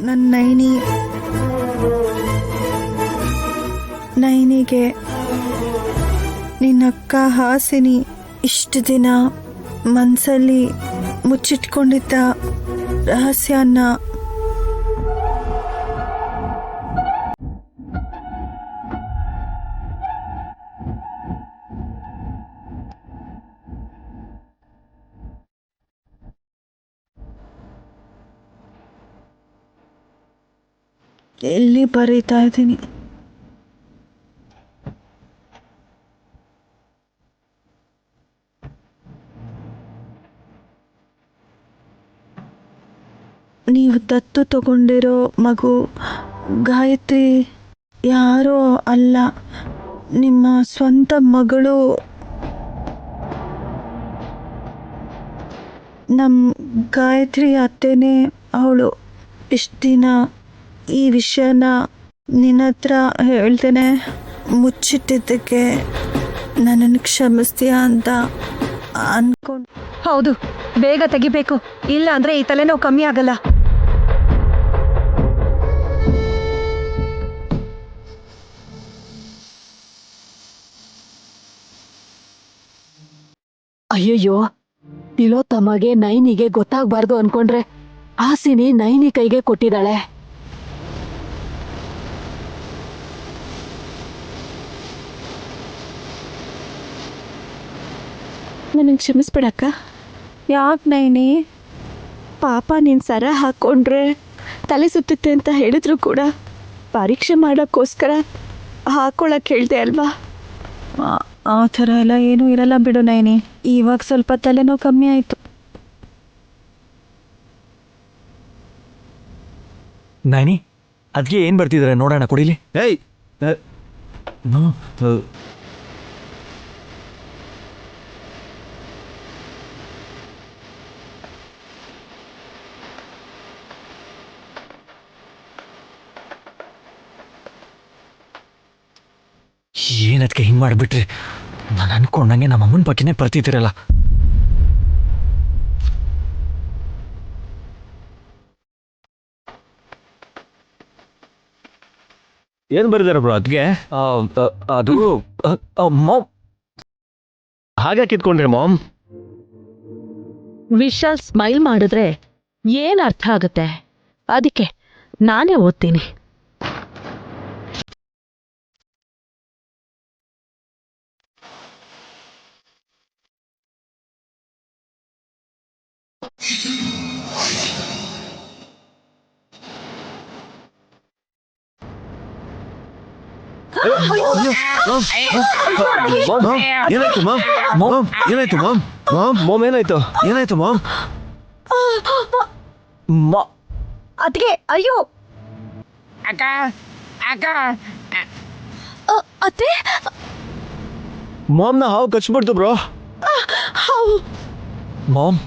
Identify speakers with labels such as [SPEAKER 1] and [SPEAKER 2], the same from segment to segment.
[SPEAKER 1] ನನ್ನ ನೈನಿಗೆ ನಿನ್ನಕ್ಕ ಹಾಸಿನಿ ಇಷ್ಟು ದಿನ ಮನಸ್ಸಲ್ಲಿ ಮುಚ್ಚಿಟ್ಕೊಂಡಿದ್ದ ರಹಸ್ಯನ ಎಲ್ಲಿ ಬರೀತಾ ಇದ್ದೀನಿ. ನೀವು ದತ್ತು ತಗೊಂಡಿರೋ ಮಗು ಗಾಯತ್ರಿ ಯಾರೋ ಅಲ್ಲ, ನಿಮ್ಮ ಸ್ವಂತ ಮಗಳು. ನಮ್ಮ ಗಾಯತ್ರಿ ಅತ್ತೆನೇ ಅವಳು. ಇಷ್ಟು ದಿನ ಈ ವಿಷಯನ ನಿನ್ನ ಹತ್ರ ಹೇಳ್ತೇನೆ ಮುಚ್ಚಿಟ್ಟಿದ್ದಕ್ಕೆ ನನ್ನನ್ನು ಕ್ಷಮಿಸ್ತೀಯಾ ಅಂತ ಅನ್ಕೊಂಡು.
[SPEAKER 2] ಹೌದು, ಬೇಗ ತೆಗಿಬೇಕು, ಇಲ್ಲ ಅಂದ್ರೆ ಈ ತಲೆನೋವು ಕಮ್ಮಿ ಆಗಲ್ಲ.
[SPEAKER 3] ಅಯ್ಯಯ್ಯೋ, ತಿಲೋತ್ತಮಗೆ ನೈನಿಗೆ ಗೊತ್ತಾಗ್ಬಾರ್ದು ಅನ್ಕೊಂಡ್ರೆ ಹಾಸಿನಿ ನೈನಿ ಕೈಗೆ ಕೊಟ್ಟಿದ್ದಾಳೆ.
[SPEAKER 1] ನನಗೆ ಕ್ಷಮಿಸ್ಬಿಡಕ್ಕ. ಯಾಕೆ ನೈನಿ? ಪಾಪ ನೀನು ಸರ ಹಾಕ್ಕೊಂಡ್ರೆ ತಲೆ ಸುತ್ತುತ್ತೆ ಅಂತ ಹೇಳಿದ್ರು ಕೂಡ ಪರೀಕ್ಷೆ ಮಾಡೋಕ್ಕೋಸ್ಕರ ಹಾಕ್ಕೊಳಕ್ಕೆ ಹೇಳ್ದೆ ಅಲ್ವಾ? ಆ ಥರ ಎಲ್ಲ ಏನೂ ಇರಲ್ಲ ಬಿಡು ನೈನಿ. ಇವಾಗ ಸ್ವಲ್ಪ ತಲೆನೋವು ಕಮ್ಮಿ ಆಯಿತು.
[SPEAKER 4] ನೈನಿ, ಅದಕ್ಕೆ ಏನು ಬರ್ತಿದ್ದಾರೆ ನೋಡೋಣ, ಕುಡಿಲಿ.
[SPEAKER 5] ಏಯ್,
[SPEAKER 4] ಏನದಕ್ಕೆ ಹಿಂಗೆ ಮಾಡಿಬಿಟ್ರಿ? ನಾನು ಅನ್ಕೊಂಡಂಗೆ ನಮ್ಮ ಅಮ್ಮನ ಬಗ್ಗೆನೇ ಬರ್ತಿದ್ದೀರಲ್ಲ.
[SPEAKER 5] ಏನು ಬರೀದಾರ ಬ್ರೋ ಅದಕ್ಕೆ?
[SPEAKER 4] ಅದು ಮಾಮ್.
[SPEAKER 5] ಹಾಗೆ ಕಿತ್ಕೊಂಡ್ರಿ ಮಾಮ್?
[SPEAKER 3] ವಿಶಾಲ್ ಸ್ಮೈಲ್ ಮಾಡಿದ್ರೆ ಏನ್ ಅರ್ಥ ಆಗುತ್ತೆ? ಅದಕ್ಕೆ ನಾನೇ ಓದ್ತೀನಿ.
[SPEAKER 5] ಏನಾಯ್ತು ಮಾಮ್? ಮಾಮ್ ಏನಾಯ್ತು ಮಾಮ್? ಮಾಮ್ ಮಾಮ್ ಏನಾಯ್ತು? ಏನಾಯ್ತು ಮಾಮ್?
[SPEAKER 2] ಅದಕ್ಕೆ ಅಯ್ಯೋ
[SPEAKER 3] ಅತ್ತೆ,
[SPEAKER 5] ಮಾಮ್ನ ಹಾವು ಕಚ್ಬಿಡ್ತು ಬ್ರೋ.
[SPEAKER 4] ಮಾಮ್,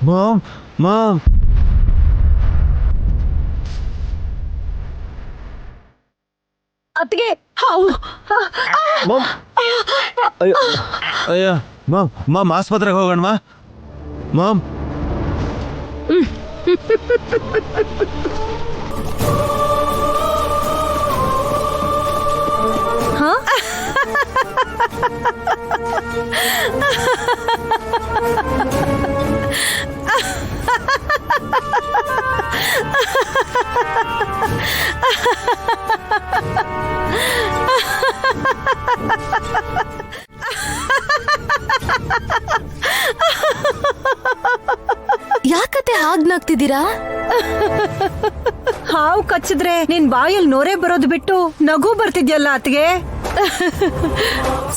[SPEAKER 5] ಮಾಮ್ ಮಾಮ್
[SPEAKER 2] ಅದಕ್ಕೆ
[SPEAKER 5] ಮಾಮ್, ಅಯ್ಯೋ ಅಯ್ಯೋ ಮಾಮ್, ಮಾಮ್ ಆಸ್ಪತ್ರೆಗೆ ಹೋಗೋಣವಾ ಮಾಮ್?
[SPEAKER 3] ಯಾಕತ್ತೆ ಹಾಗ್ನಾಗ್ತಿದ್ದೀರಾ?
[SPEAKER 2] ಹಾವು ಕಚ್ಚಿದ್ರೆ ನಿನ್ ಬಾಯಲ್ಲಿ ನೊರೆ ಬರೋದು ಬಿಟ್ಟು ನಗು ಬರ್ತಿದ್ಯಲ್ಲ ಅತ್ಗೆ.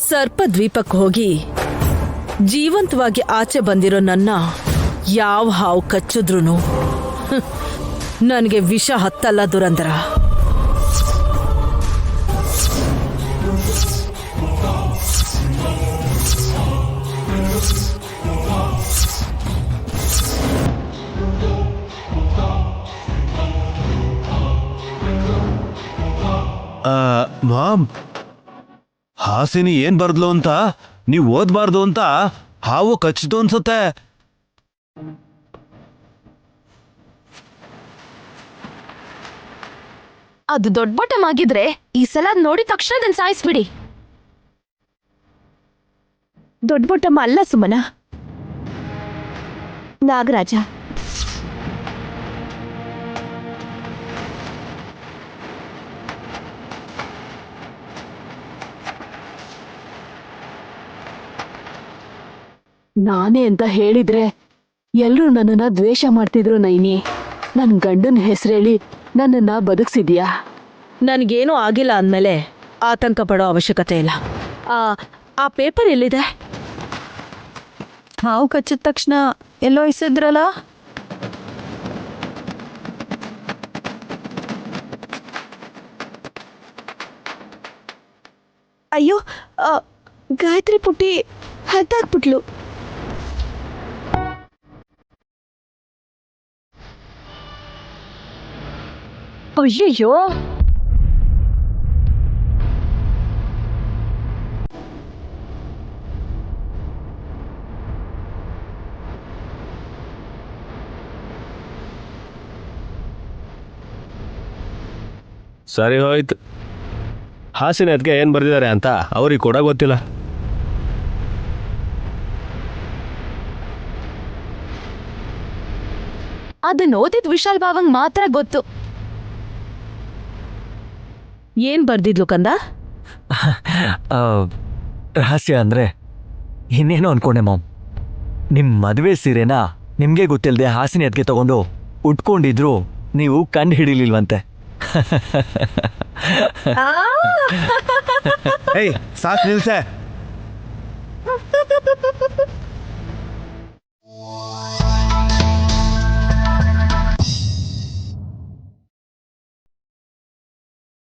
[SPEAKER 3] ಸರ್ಪ ದ್ವೀಪಕ್ಕೆ ಹೋಗಿ ಜೀವಂತವಾಗಿ ಆಚೆ ಬಂದಿರೋ ನನ್ನ ಯಾವ ಹಾವು ಕಚ್ಚಿದ್ರು ನನಗೆ ವಿಷ ಹತ್ತಲ್ಲ ದುರಂದರ.
[SPEAKER 5] ಮಾಮ್, ಹಾಸಿನಿ ಏನ್ ಬರ್ದ್ಲು ಅಂತ ನೀವು ಓದ್ಬಾರ್ದು ಅಂತ ಹಾವು ಕಚ್ಚಿತು ಅನ್ಸುತ್ತೆ.
[SPEAKER 3] ಅದು ದೊಡ್ಡ ಬಾಟಮ್ ಆಗಿದ್ರೆ ಈ ಸಲ ಅದ್ ನೋಡಿದ ತಕ್ಷಣ ಅದನ್ನ ಸಾಯಿಸ್ಬಿಡಿ.
[SPEAKER 1] ದೊಡ್ಡ ಬೊಟ್ಟಮ್ಮ ಅಲ್ಲ ಸುಮನ, ನಾಗರಾಜ. ನಾನೇ ಅಂತ ಹೇಳಿದ್ರೆ ಎಲ್ರೂ ನನ್ನನ್ನ ದ್ವೇಷ ಮಾಡ್ತಿದ್ರು ನೈನಿ. ನನ್ ಗಂಡನ ಹೆಸರೇಳಿ ನನ್ನನ್ನ ಬದುಕ್ಸಿದ್ಯಾ.
[SPEAKER 3] ನನ್ಗೇನೂ ಆಗಿಲ್ಲ ಅಂದ್ಮೇಲೆ ಆತಂಕ ಪಡೋ ಅವಶ್ಯಕತೆ ಇಲ್ಲ. ಆ ಪೇಪರ್ ಎಲ್ಲಿದೆ?
[SPEAKER 2] ಹಾವು ಕಚ್ಚಿದ ತಕ್ಷಣ ಎಲ್ಲೋ ಇಸಿದ್ರಲ್ಲ.
[SPEAKER 1] ಅಯ್ಯೋ, ಗಾಯತ್ರಿ ಪುಟ್ಟಿ ಹತ್ತಾಕ್ಬಿಟ್ಲು.
[SPEAKER 3] ಅಯ್ಯಯ್ಯೋ,
[SPEAKER 5] ಸರಿ ಹೋಯ್ತು. ಹಾಸಿನ ಅದಕ್ಕೆ ಏನು ಬರ್ದಿದ್ದಾರೆ ಅಂತ ಅವ್ರಿಗೆ ಕೂಡ ಗೊತ್ತಿಲ್ಲ.
[SPEAKER 3] ಅದನ್ನ ಓದಿದ್ ವಿಶಾಲ್ ಬಾವಂಗ್ ಮಾತ್ರ ಗೊತ್ತು. ಏನ್ ಬರ್ದಿದ್ಲು ಕಂದ?
[SPEAKER 4] ರಹಸ್ಯ ಅಂದರೆ ಇನ್ನೇನೋ ಅನ್ಕೊಂಡೆ ಮಾಮ್. ನಿಮ್ಮ ಮದುವೆ ಸೀರೆನ ನಿಮಗೆ ಗೊತ್ತಿಲ್ಲದೆ ಹಾಸಿನ ಎದ್ಗೆ ತಗೊಂಡು ಉಟ್ಕೊಂಡಿದ್ರು ನೀವು ಕಂಡು ಹಿಡಿಲಿಲ್ವಂತೆ.
[SPEAKER 5] ಏಯ್ ಸಾಕು ನಿಲ್ಸೆ.